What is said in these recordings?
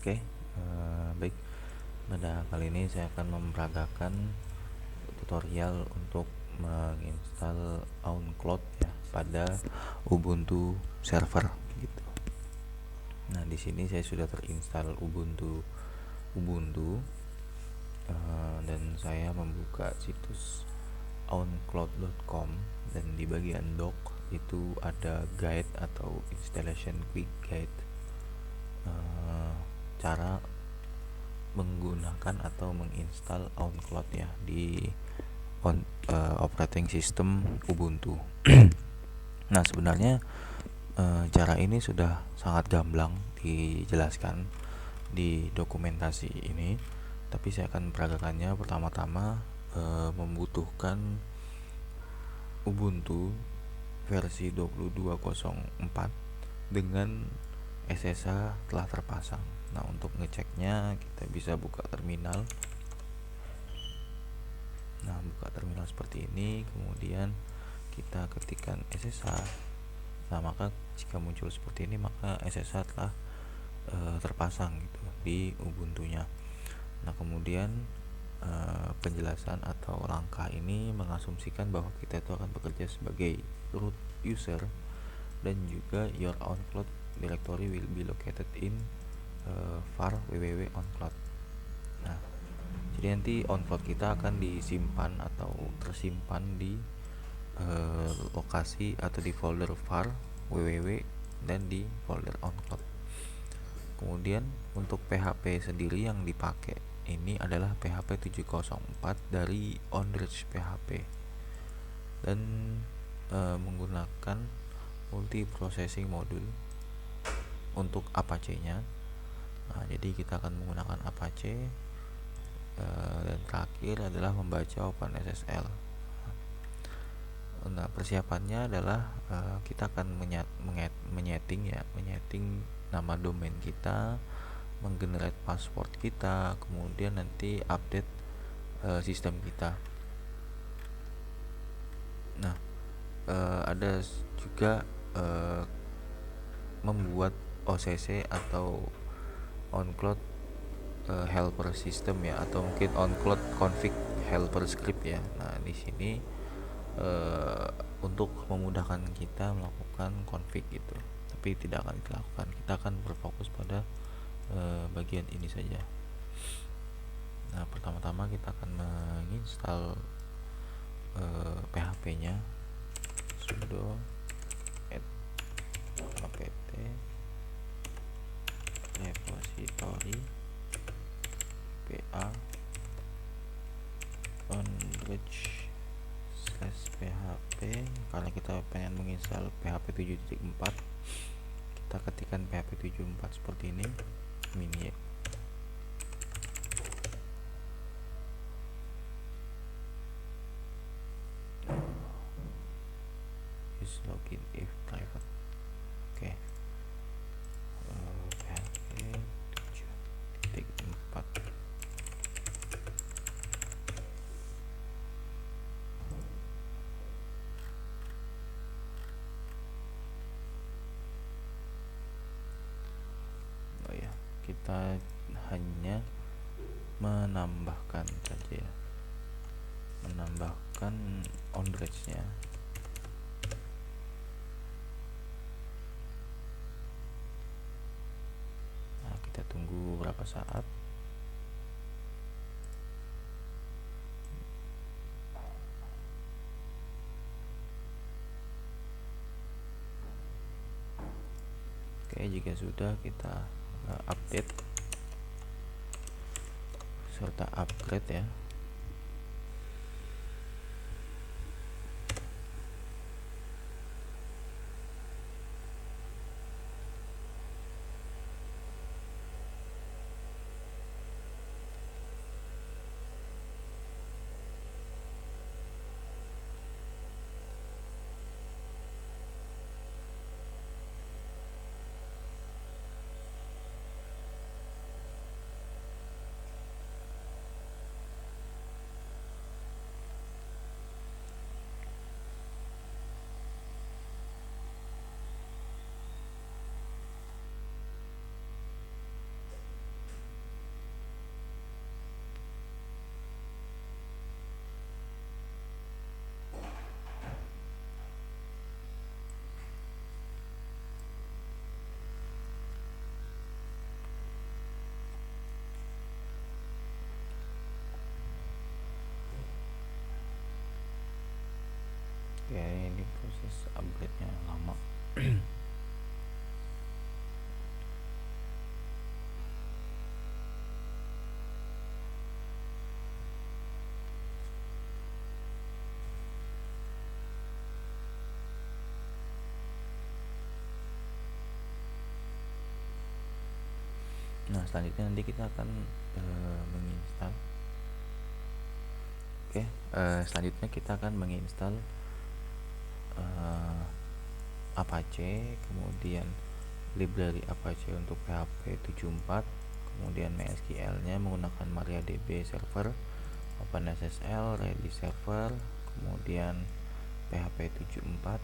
Oke, baik. Pada kali ini saya akan memperagakan tutorial untuk menginstal OnCloud ya pada Ubuntu server gitu. Nah, di sini saya sudah terinstall Ubuntu dan saya membuka situs oncloud.com, dan di bagian doc itu ada guide atau installation quick guide, cara menggunakan atau menginstal OnCloud ya di operating system Ubuntu. Nah, sebenarnya cara ini sudah sangat gamblang dijelaskan di dokumentasi ini, tapi saya akan peragakannya. Pertama-tama membutuhkan Ubuntu versi 22.04 dengan SSH telah terpasang. Nah, untuk ngeceknya kita bisa buka terminal. Nah, buka terminal seperti ini, kemudian kita ketikkan SSH. Nah, maka jika muncul seperti ini, maka SSH telah terpasang gitu di Ubuntunya. Nah, kemudian penjelasan atau langkah ini mengasumsikan bahwa kita itu akan bekerja sebagai root user, dan juga your OnCloud directory will be located in var www oncloud. Nah, jadi nanti OnCloud kita akan disimpan atau tersimpan di lokasi atau di folder var www dan di folder OnCloud. Kemudian untuk PHP sendiri yang dipakai ini adalah PHP 704 dari OnReach PHP, dan menggunakan multi processing module untuk Apache-nya. Nah, jadi kita akan menggunakan Apache, dan terakhir adalah membaca OpenSSL. Nah, persiapannya adalah kita akan menyeting nama domain kita, menggenerate password kita, kemudian nanti update sistem kita. Nah, ada juga membuat OCC atau OnCloud helper system ya, atau mungkin OnCloud config helper script ya. Nah, di sini untuk memudahkan kita melakukan config gitu, tapi tidak akan dilakukan. Kita akan berfokus pada bagian ini saja. Nah, pertama-tama kita akan menginstal PHP-nya, sudo apt repository pa onReach/php. Karena kita pengen menginstal PHP 7.4, kita ketikkan PHP 7.4 seperti ini, mini use login if private. Oke. PHP 7.4. Oh ya, kita hanya menambahkan saja ya, menambahkan OnReach-nya. Nah, kita tunggu beberapa saat. Oke, jika sudah, kita update serta upgrade ya. Nah, selanjutnya nanti kita akan menginstal. Selanjutnya kita akan menginstal Apache, kemudian library Apache untuk PHP 74, kemudian MySQL nya menggunakan MariaDB server, OpenSSL, Redis server, kemudian PHP 74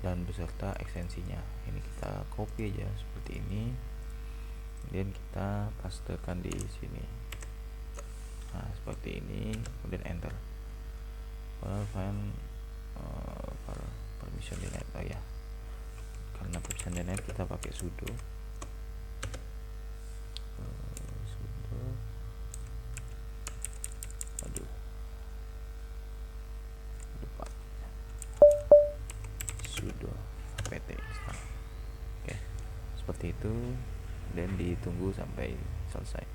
dan beserta ekstensinya. Ini kita copy aja seperti ini, kemudian kita pastekan di sini. Nah, seperti ini, kemudian enter. Permission denied. Oh ya, karena permission denied kita pakai sudo lupa sudo apt install. Oke, seperti itu, dan ditunggu sampai selesai.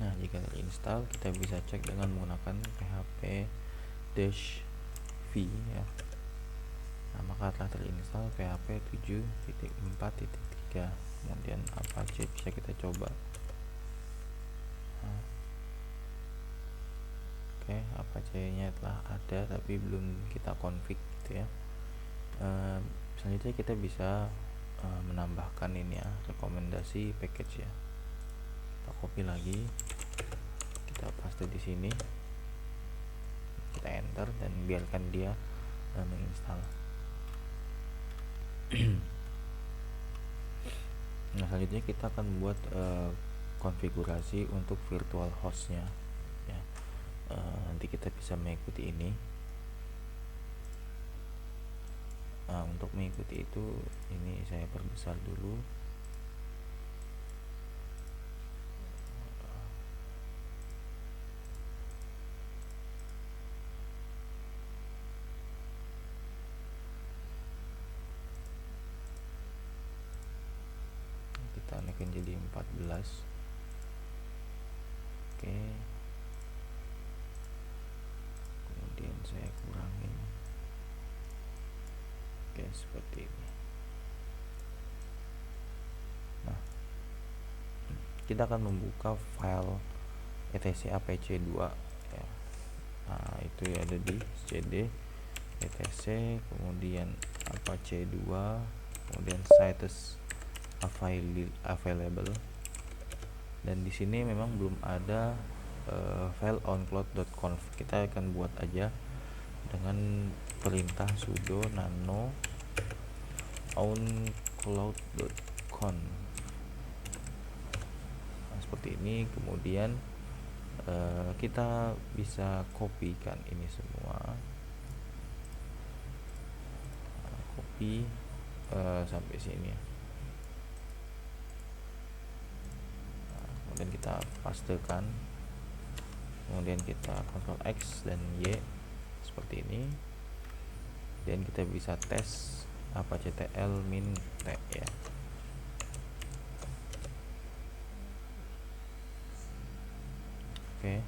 Nah, jika terinstall, kita bisa cek dengan menggunakan php -v ya. Nah, maka telah terinstall PHP 7.4.3. kemudian Apache bisa kita coba. Nah, oke, Apache nya telah ada tapi belum kita config gitu ya. Selanjutnya kita bisa menambahkan ini ya, rekomendasi package ya. Kita copy lagi, kita paste di sini, kita enter dan biarkan dia menginstal. Nah, selanjutnya kita akan membuat konfigurasi untuk virtual hostnya ya. Nanti kita bisa mengikuti ini. Untuk mengikuti itu, ini saya perbesar dulu. Kita naikin jadi 14. Oke, kemudian saya kurangin. Oke, seperti ini. Nah, kita akan membuka file etc apc2 ya. Nah, itu ada di cd etc, kemudian apc2, kemudian sites available, dan di sini memang belum ada file oncloud.conf. Kita akan buat aja dengan perintah sudo nano oncloud.conf. Nah, seperti ini. Kemudian kita bisa kopikan ini semua, copy sampai sini. Nah, kemudian kita pastekan, kemudian kita Ctrl X dan Y seperti ini, dan kita bisa tes apactl min t ya. Oke,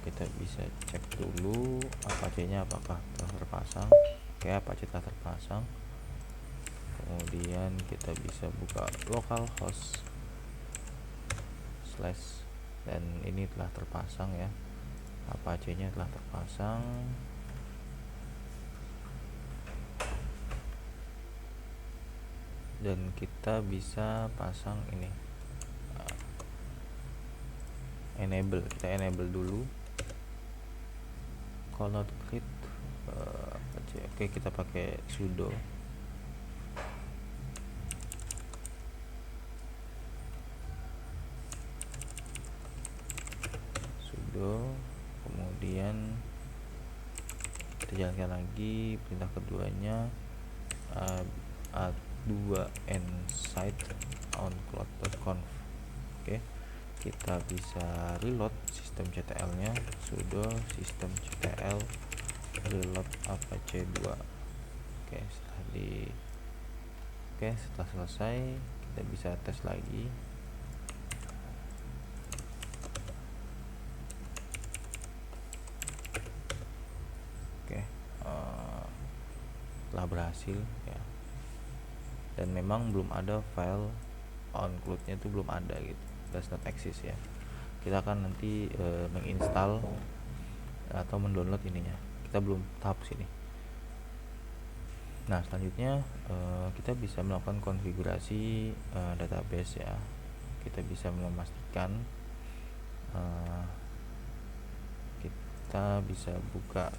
kita bisa cek dulu Apache nya apakah telah terpasang. Oke, Apache telah terpasang. Kemudian kita bisa buka localhost slash, dan ini telah terpasang ya, Apache nya telah terpasang. dan kita bisa pasang ini enable. Kita enable dulu color grid oke, kita pakai sudo kemudian kita jalankan lagi perintah keduanya, add 2 inside on cloud.conf. oke, kita bisa reload sistem CTL nya, sudo sistem CTL reload apache 2. Setelah selesai kita bisa tes lagi. Telah berhasil ya, dan memang belum ada file onclude nya itu, belum ada gitu, does not exist ya. Kita akan nanti menginstal atau mendownload ininya, kita belum tahap sini. Nah, selanjutnya kita bisa melakukan konfigurasi database ya. Kita bisa memastikan kita bisa buka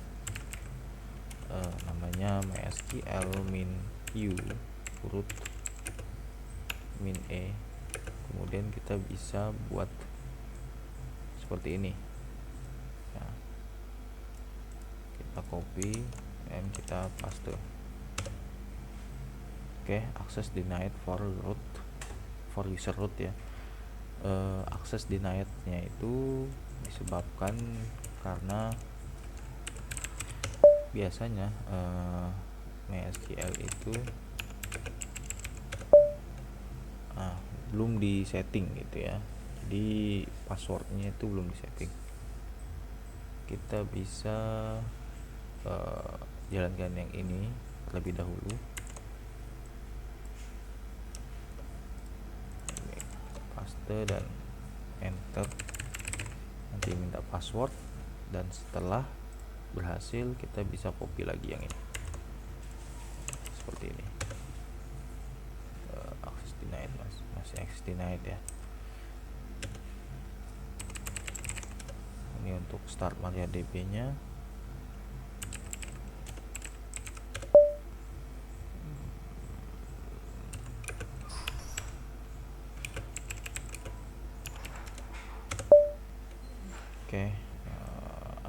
namanya MySQL min q root min e, kemudian kita bisa buat seperti ini ya. Kita copy dan kita paste. Access denied for user root ya. Access denied nya itu disebabkan karena biasanya MySQL itu belum di setting gitu ya, jadi passwordnya itu belum di setting. Kita bisa jalankan yang ini terlebih dahulu. Paste dan enter, nanti minta password, dan setelah berhasil kita bisa copy lagi yang ini seperti ini. Access denied, masih access denied ya. Ini untuk start MariaDB nya.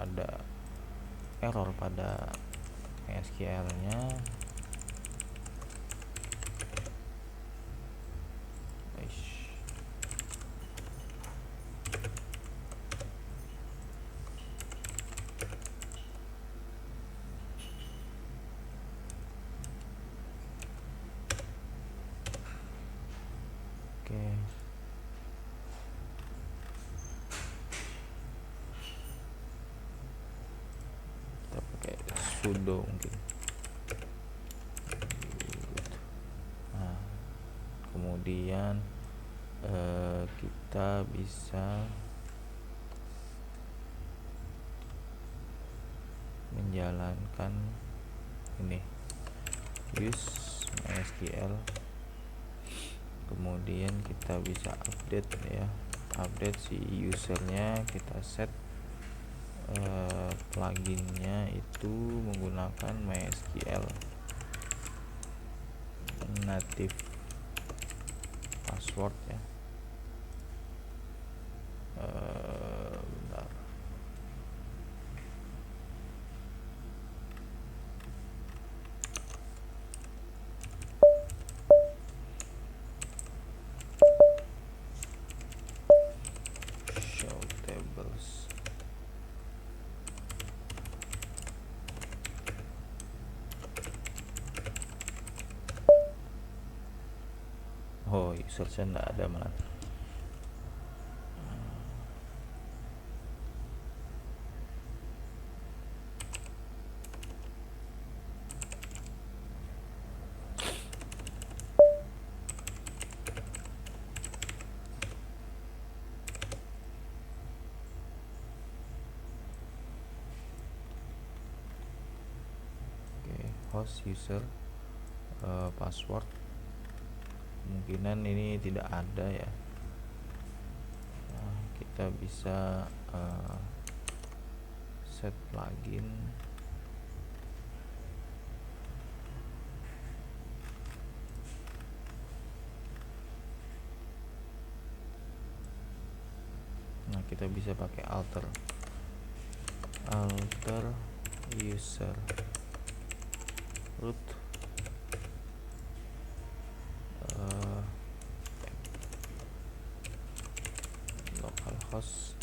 Ada error pada MySQL nya. Kita pakai sudo mungkin. Nah, kemudian kita bisa menjalankan ini use MySQL, kemudian kita bisa update ya, update si usernya. Kita set pluginnya itu menggunakan MySQL native password ya. Bentar. Show tables. Oh, usernya enggak ada malah. Host user password kemungkinan ini tidak ada ya. Nah, kita bisa set plugin. Nah, kita bisa pakai alter user root localhost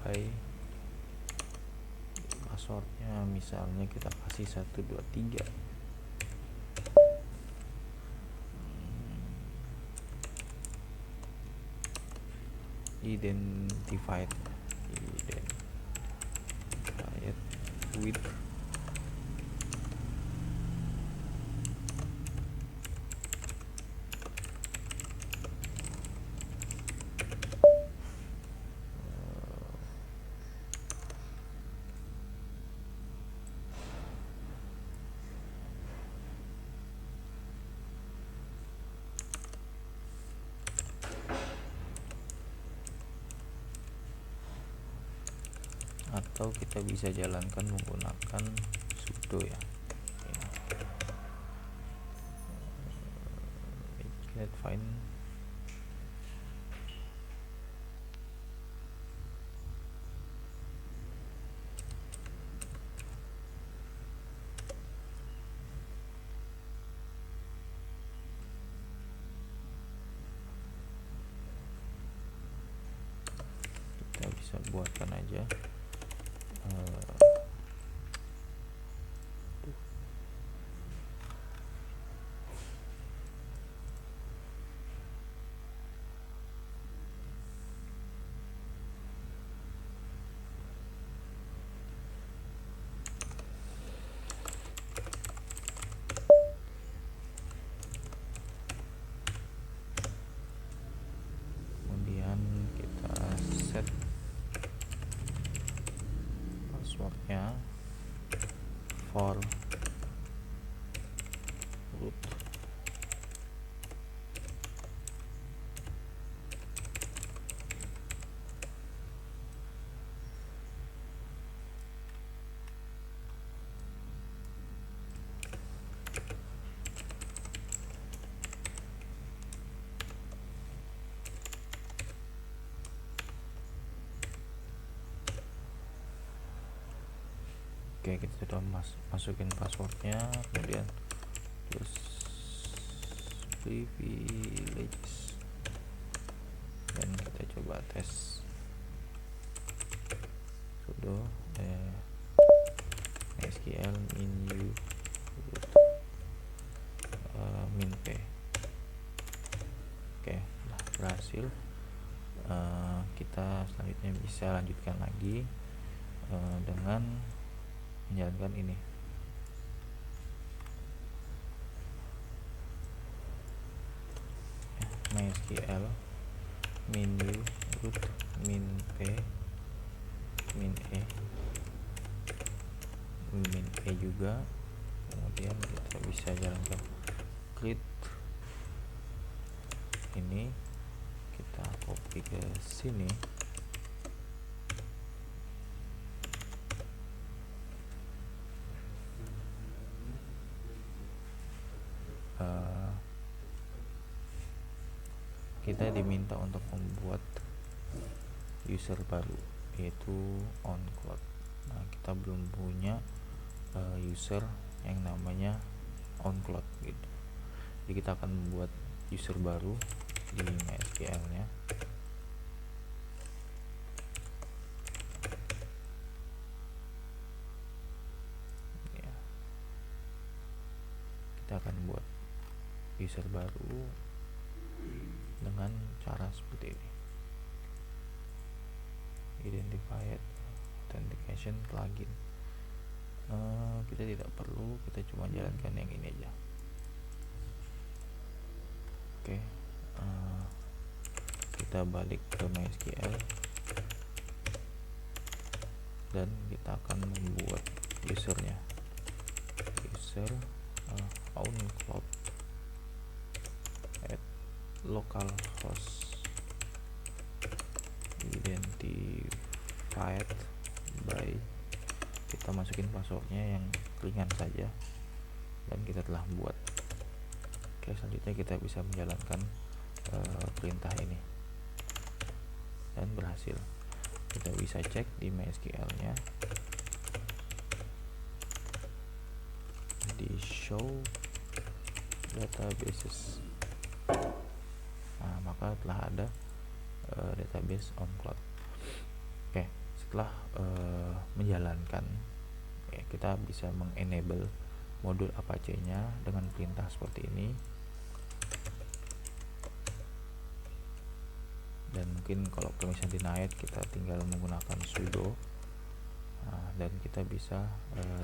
by passwordnya misalnya kita kasih 123. Identified with atau kita bisa jalankan menggunakan sudo ya. Let's find kita bisa buatkan aja kemudian kita set passwordnya for root Oke, kita sudah masukin passwordnya, kemudian terus privileges dan kita coba tes sudo SQL min p. Oke, berhasil. Kita selanjutnya bisa lanjutkan lagi dengan menjalankan ini. MySQL menu root min p min e juga, kemudian kita bisa jalankan create ini, kita copy ke sini. Kita diminta untuk membuat user baru yaitu onCloud. Nah, kita belum punya user yang namanya onCloud gitu. Jadi kita akan membuat user baru di MySQL nya. Ya. Kita akan buat user baru dengan cara seperti ini. Identified authentication plugin. Kita tidak perlu, kita cuma jalankan yang ini aja. Oke, kita balik ke MySQL. dan kita akan membuat usernya, user oncloud at localhost identified by, kita masukin passwordnya yang ringan saja dan kita telah buat. Oke, selanjutnya kita bisa menjalankan perintah ini dan berhasil. Kita bisa cek di MySQL nya di show databases. Nah, maka telah ada database oncloud. Oke, setelah menjalankan, kita bisa mengenable modul Apache nya dengan perintah seperti ini. Dan mungkin kalau permission denied, kita tinggal menggunakan sudo, dan kita bisa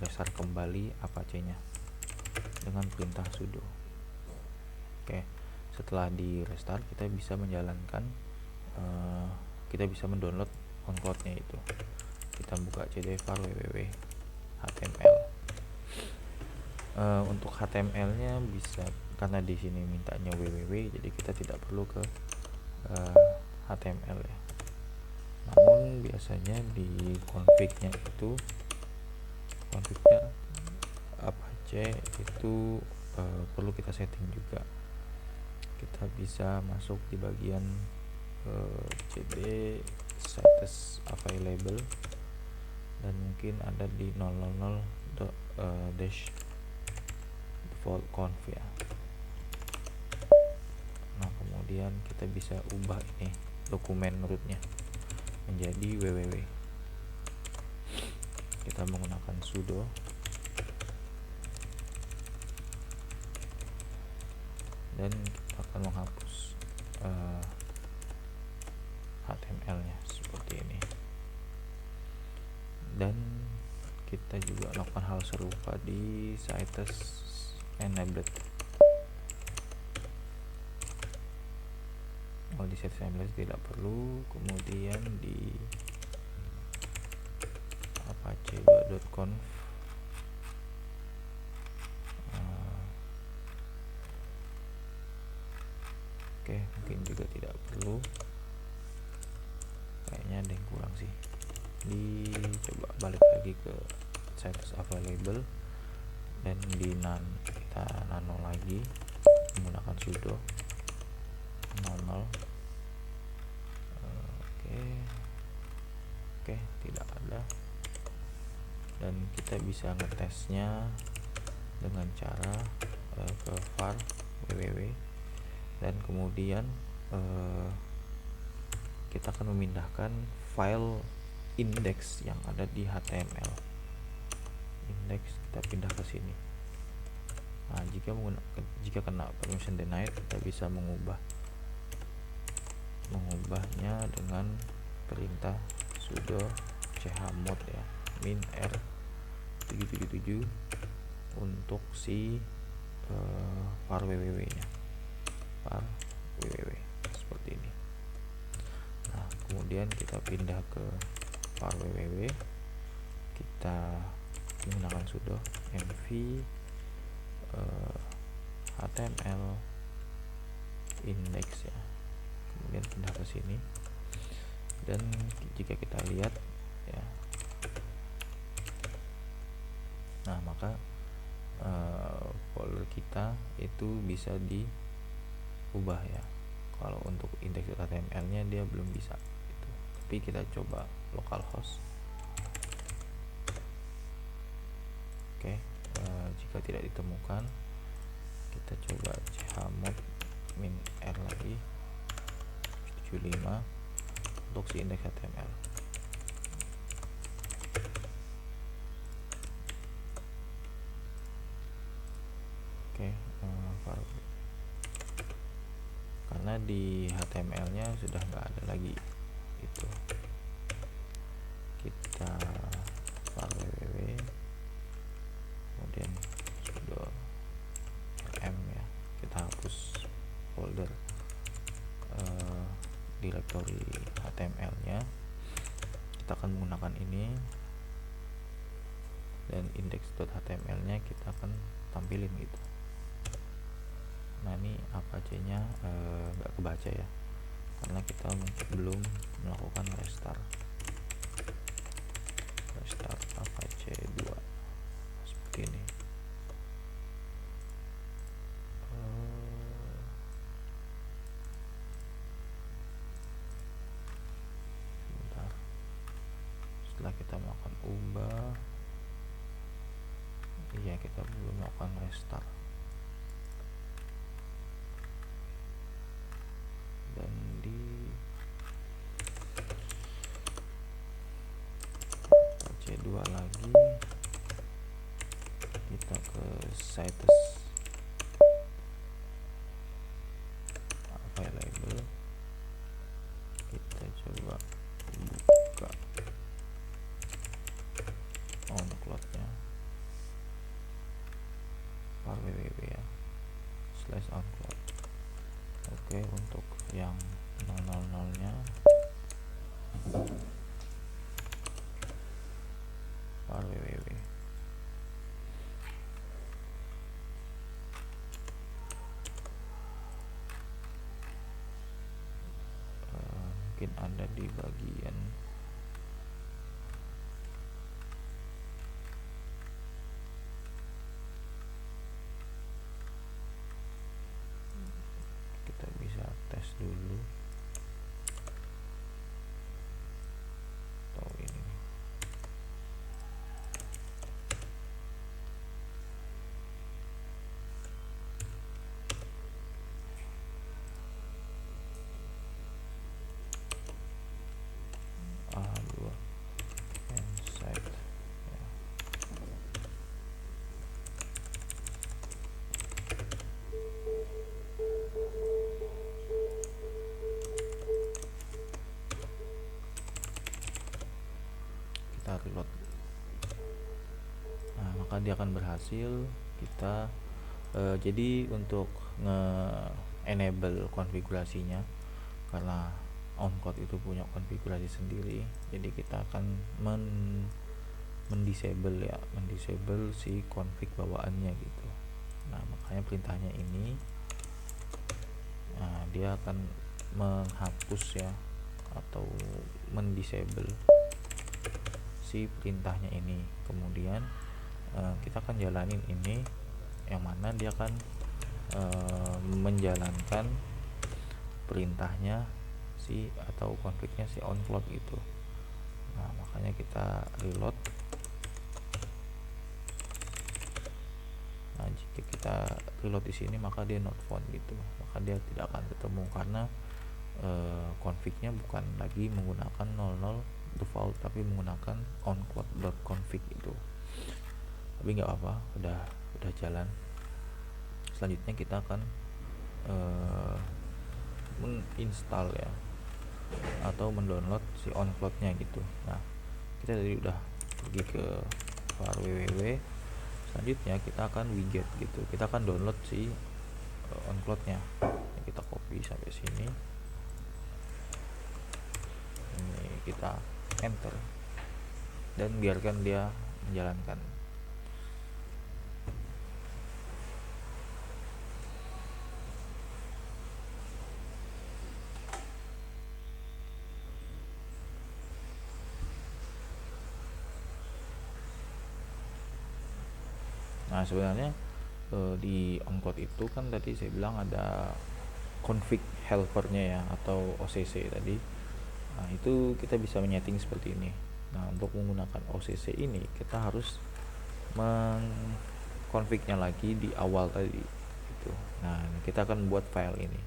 restart kembali Apache nya dengan perintah sudo. Oke, setelah di restart kita bisa menjalankan, kita bisa mendownload oncloud nya itu. Kita buka cd var www html. Untuk HTML nya bisa, karena di sini mintanya www, jadi kita tidak perlu ke HTML ya. Namun biasanya di config-nya itu, config-nya Apache itu perlu kita setting juga. Kita bisa masuk di bagian cd status available, dan mungkin ada di 000 dash default conf ya. Nah, kemudian kita bisa ubah ini dokumen rootnya menjadi www. Kita menggunakan sudo dan kita akan menghapus HTML nya seperti ini. Dan kita juga lakukan hal serupa di status enabled. Di status enabled tidak perlu. Kemudian di apache2.conf oke, mungkin juga tidak perlu, kayaknya ada yang kurang sih. Dicoba balik lagi ke status available dan di kita nano lagi menggunakan sudo 00. Oke, tidak ada. Dan kita bisa ngetesnya dengan cara ke var www, dan kemudian kita akan memindahkan file index yang ada di HTML. Index kita pindah ke sini. Nah, jika kena permission denied, kita bisa mengubahnya dengan perintah sudo chmod ya, min r 777 untuk si var www nya, var www seperti ini. Nah, kemudian kita pindah ke var www, kita menggunakan sudo mv html index ya, kemudian pindah ke sini. Dan jika kita lihat ya, nah maka folder kita itu bisa diubah ya. Kalau untuk index.html nya dia belum bisa gitu. Tapi kita coba localhost. Oke, jika tidak ditemukan, kita coba chmod min r lagi 75 untuk si index HTML. Oke, karena di HTML nya sudah nggak ada lagi itu. Kita var www, kemudian sudo rm ya, kita hapus folder directory HTML nya. Kita akan menggunakan ini dan index.html nya kita akan tampilin gitu. Nah ini apache nya nggak kebaca ya, karena kita belum melakukan restart apache 2 seperti ini. Sebentar, setelah kita melakukan ubah, iya kita belum melakukan restart, dan di apache 2 lagi kita ke sites available, kita coba buka onCloud-nya www ya /onCloud. Oke, untuk yang 000 nya www. Mungkin ada di bagian kita bisa tes dulu atau ini nih. A2 site ya. Kita reload. Nah maka dia akan berhasil. Kita jadi untuk nge-enable konfigurasinya, karena onCloud itu punya konfigurasi sendiri, jadi kita akan mendisable si config bawaannya gitu. Nah makanya perintahnya ini, nah dia akan menghapus ya atau mendisable si perintahnya ini. Kemudian kita akan jalanin ini, yang mana dia akan menjalankan perintahnya si atau konfliknya si onCloud itu. Nah makanya kita reload. Nah jika kita reload di sini maka dia not found gitu, maka dia tidak akan ketemu karena config-nya bukan lagi menggunakan 00 default tapi menggunakan onCloud.config itu. Tapi nggak apa, udah jalan. Selanjutnya kita akan menginstal ya atau mendownload si onCloud-nya gitu. Nah kita tadi udah pergi ke www. Selanjutnya kita akan widget gitu, kita akan download si onCloud-nya. Kita copy sampai sini, ini kita enter dan biarkan dia menjalankan. Nah sebenarnya di onCloud itu kan tadi saya bilang ada config helpernya ya atau OCC tadi. Nah itu kita bisa menyeting seperti ini. Nah untuk menggunakan OCC ini kita harus mengkonfignya lagi di awal tadi gitu. Nah kita akan buat file ini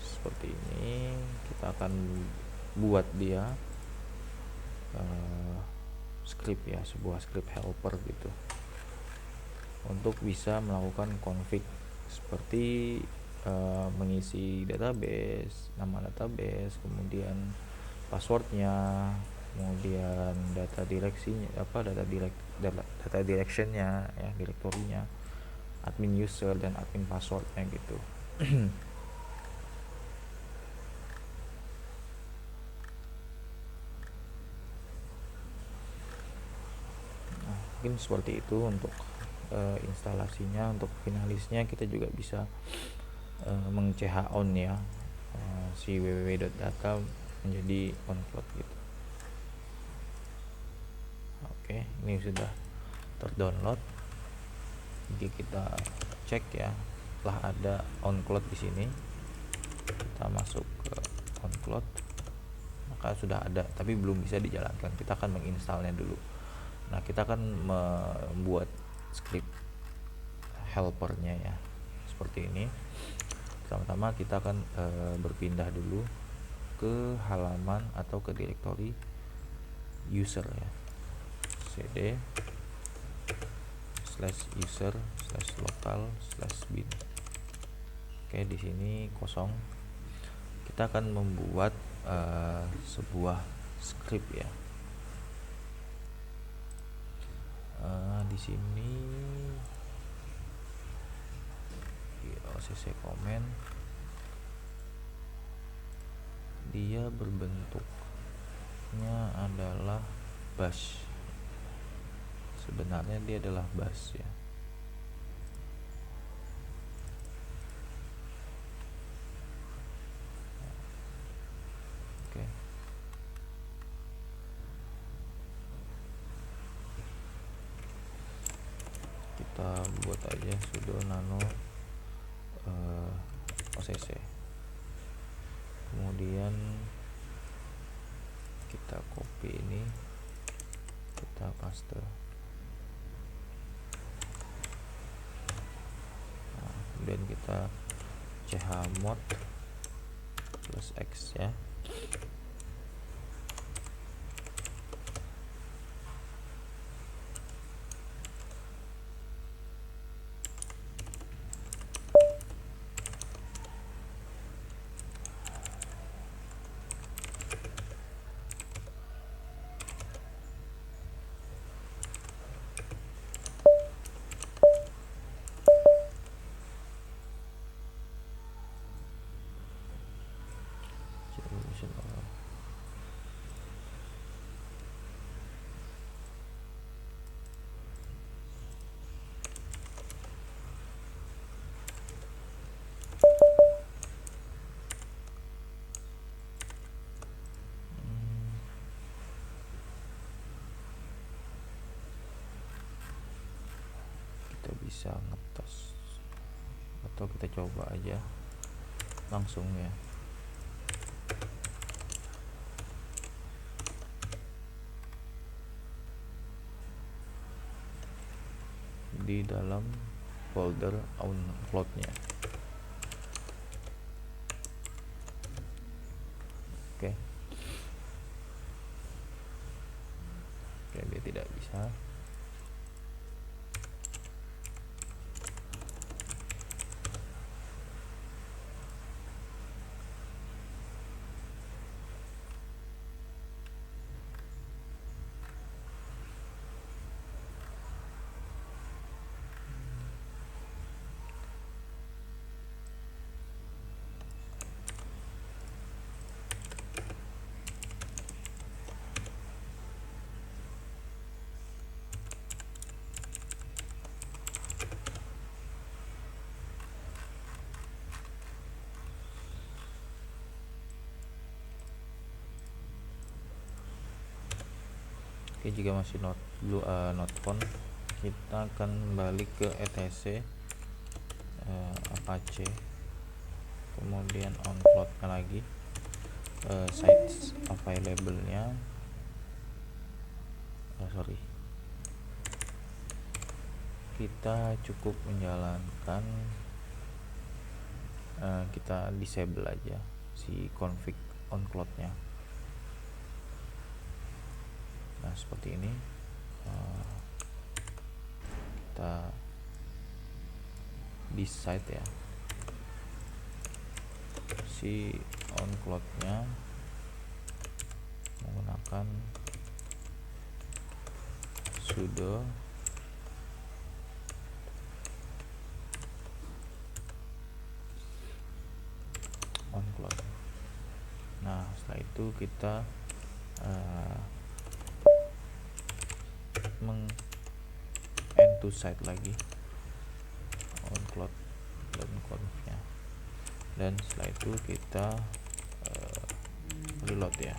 seperti ini. Kita akan buat dia script ya, sebuah script helper gitu untuk bisa melakukan config seperti mengisi database, nama database, kemudian passwordnya, kemudian data directionnya ya, direktorinya, admin user dan admin passwordnya gitu. mungkin seperti itu untuk instalasinya. Untuk finalisnya kita juga bisa meng-ch on ya, si www.data menjadi on cloud gitu. Oke, ini sudah terdownload. Jadi kita cek ya, telah ada on cloud di sini. Kita masuk ke on cloud, maka sudah ada, tapi belum bisa dijalankan. Kita akan menginstalnya dulu. Nah, kita akan membuat script helpernya ya, seperti ini. Pertama-tama kita akan berpindah dulu ke halaman atau ke direktori user ya, cd /user/local/bin. Oke, di sini kosong. Kita akan membuat sebuah script ya. Di sini di OCC comment dia berbentuknya adalah bash. Sebenarnya dia adalah bash ya. Oke. Kita buat aja sudo nano OCC. Kemudian kita copy ini, kita paste. Nah, kemudian kita chmod plus x ya. Kita bisa ngetes atau kita coba aja langsung ya. Di dalam folder on-cloud-nya. Oke. Oke, dia tidak bisa. Oke, jika masih not found, kita akan balik ke etc apache, kemudian on cloud-nya lagi, sites available-nya, kita cukup menjalankan, kita disable aja si config on cloud-nya. Nah, seperti ini. Kita di site ya, si on cloud-nya menggunakan sudo on cloud. Nah, setelah itu kita to site lagi, onCloud dan conf-nya, dan setelah itu kita reload ya,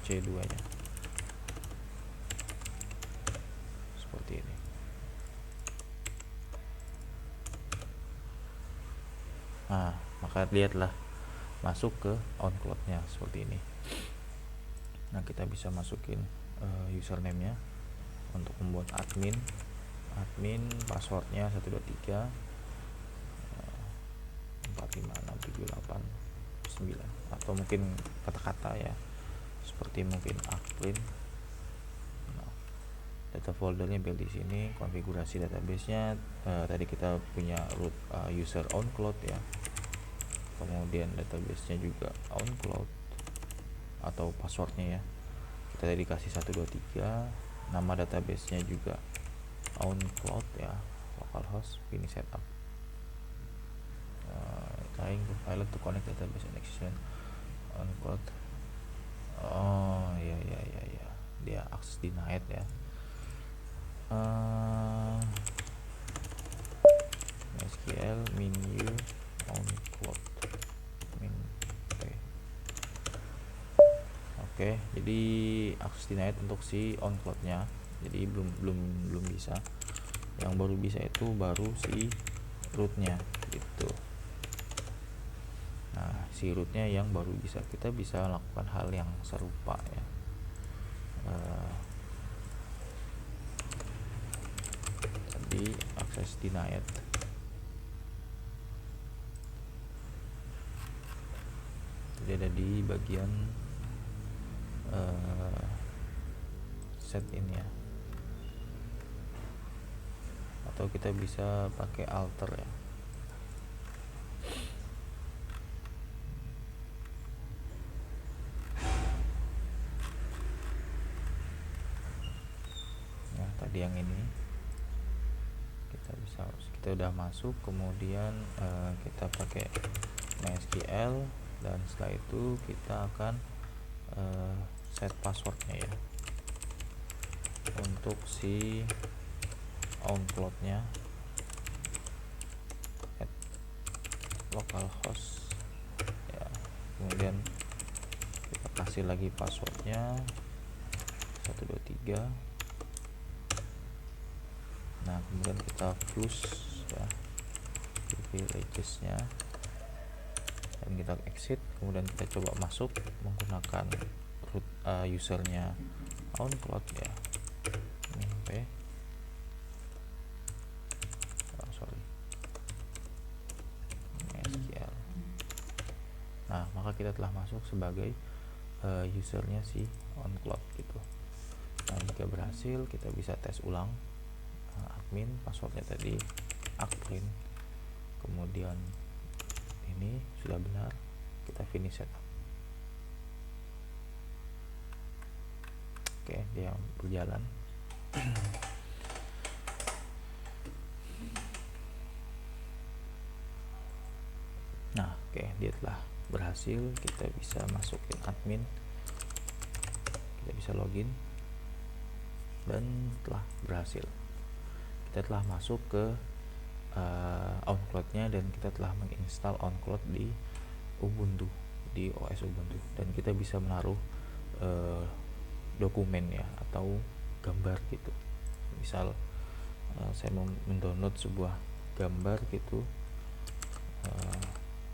C2 nya seperti ini. Nah, maka lihatlah masuk ke onCloud nya seperti ini. Nah, kita bisa masukin username nya untuk membuat admin passwordnya 123 45678 9, atau mungkin kata-kata ya, seperti mungkin admin. Data foldernya build di sini, konfigurasi database-nya tadi kita punya root user onCloud ya, kemudian database-nya juga onCloud atau passwordnya ya, kita tadi kasih 123, nama database-nya juga onCloud ya, localhost, finish setup, trying to pilot to connect database and existing onCloud. Oh ya, dia access denied ya. SQL menu onCloud Oke, jadi access denied untuk si onCloud nya, jadi belum bisa. Yang baru bisa itu baru si rootnya gitu. Nah, si rootnya yang baru bisa, kita bisa lakukan hal yang serupa ya. Tadi access denied, jadi ada di bagian set ini ya, atau kita bisa pakai alter ya. Nah, tadi yang ini kita udah masuk, kemudian kita pakai MySQL, dan setelah itu kita akan set passwordnya ya untuk si onCloud nya, localhost ya, kemudian kita kasih lagi passwordnya 123. Nah, kemudian kita close ya privileges nya, dan kita exit, kemudian kita coba masuk menggunakan root usernya onCloud ya, ini SQL. Nah, maka kita telah masuk sebagai usernya si onCloud gitu. Nah, jika berhasil, kita bisa tes ulang admin, passwordnya tadi admin, kemudian ini sudah benar, kita finish setup. Oke, dia berjalan. Nah, oke, dia telah berhasil, kita bisa masukin admin, kita bisa login, dan telah berhasil. Kita telah masuk ke onCloud-nya, dan kita telah menginstal onCloud di Ubuntu, di OS Ubuntu, dan kita bisa menaruh dokumen ya, atau gambar gitu. Misal saya mau mendownload sebuah gambar gitu,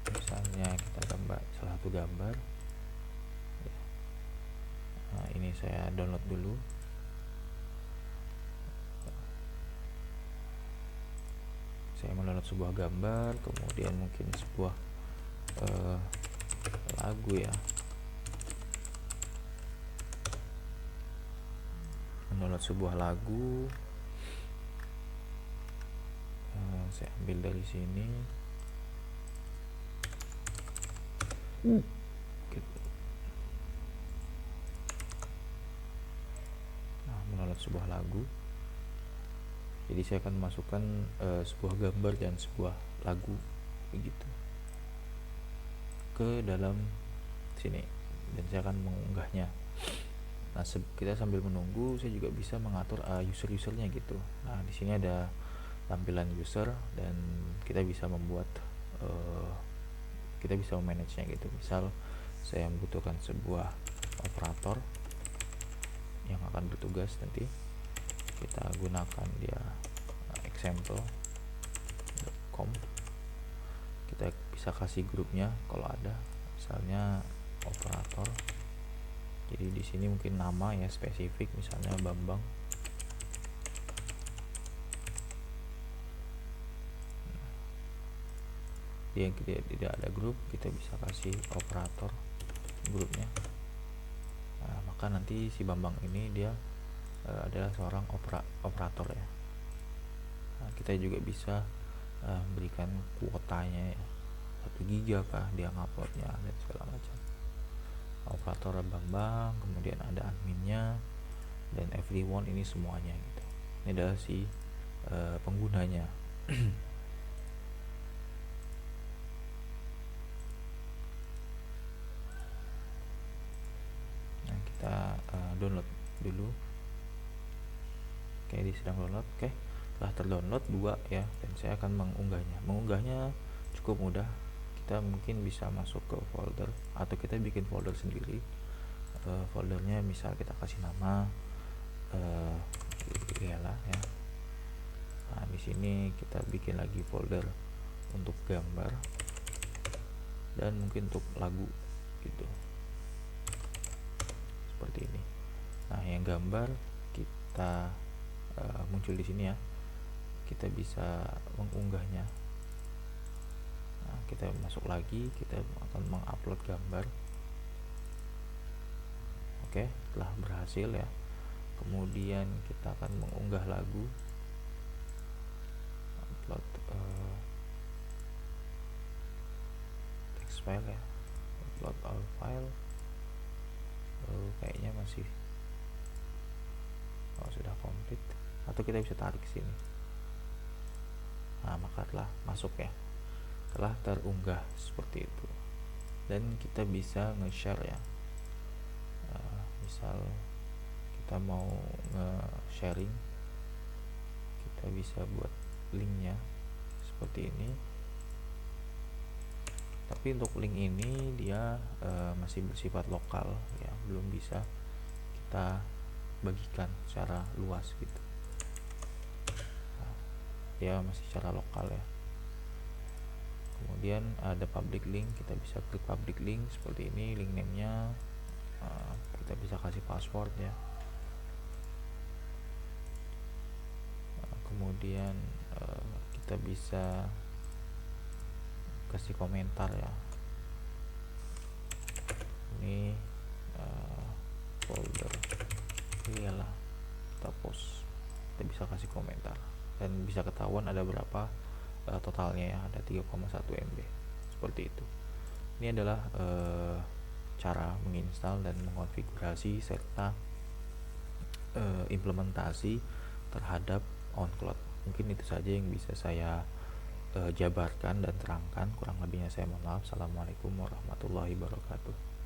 misalnya kita gambar salah satu gambar ya. Nah, ini saya download dulu. Saya mendownload sebuah gambar, kemudian mungkin sebuah lagu ya, mendownload sebuah lagu. Saya ambil dari sini gitu. Nah, mendownload sebuah lagu, jadi saya akan masukkan sebuah gambar dan sebuah lagu begitu ke dalam sini, dan saya akan mengunggahnya Nah, kita sambil menunggu saya juga bisa mengatur user-usernya gitu. Nah, di sini ada tampilan user dan kita bisa membuat kita bisa memanage-nya gitu. Misal saya membutuhkan sebuah operator yang akan bertugas nanti, kita gunakan dia example.com. Kita bisa kasih grupnya kalau ada, misalnya operator. Jadi di sini mungkin nama ya spesifik, misalnya Bambang. Dia tidak ada grup, kita bisa kasih operator grupnya. Nah, maka nanti si Bambang ini dia adalah seorang operator ya. Nah, kita juga bisa berikan kuotanya ya, 1 giga kah dia nguploadnya dan segala macam. Operator Bambang, kemudian ada adminnya, dan everyone ini semuanya gitu. Ini adalah si penggunanya. Nah, kita download dulu. Oke, di sedang download. Oke, telah terdownload 2 ya, dan saya akan mengunggahnya cukup mudah. Kita mungkin bisa masuk ke folder atau kita bikin folder sendiri. Foldernya misal kita kasih nama Lela ya. Nah, di sini kita bikin lagi folder untuk gambar dan mungkin untuk lagu gitu, seperti ini. Nah, yang gambar kita muncul di sini ya, kita bisa mengunggahnya. Nah, kita masuk lagi, kita akan mengupload gambar. Oke, telah berhasil ya. Kemudian kita akan mengunggah lagu, upload text file ya, upload all file. Kayaknya masih sudah komplit, atau kita bisa tarik sini. Nah, maka telah masuk ya, telah terunggah seperti itu. Dan kita bisa nge-share ya, misal kita mau nge-sharing, kita bisa buat linknya seperti ini. Tapi untuk link ini dia masih bersifat lokal ya, belum bisa kita bagikan secara luas gitu. Nah, dia masih secara lokal ya. Kemudian ada public link, kita bisa klik public link seperti ini. Link name-nya kita bisa kasih password ya. Kemudian kita bisa kasih komentar ya. Ini folder iyalah, kita post, kita bisa kasih komentar dan bisa ketahuan ada berapa totalnya ya, ada 3,1 MB seperti itu. Ini adalah cara menginstal dan mengonfigurasi serta implementasi terhadap OnCloud. Mungkin itu saja yang bisa saya jabarkan dan terangkan. Kurang lebihnya saya mohon maaf. Assalamualaikum warahmatullahi wabarakatuh.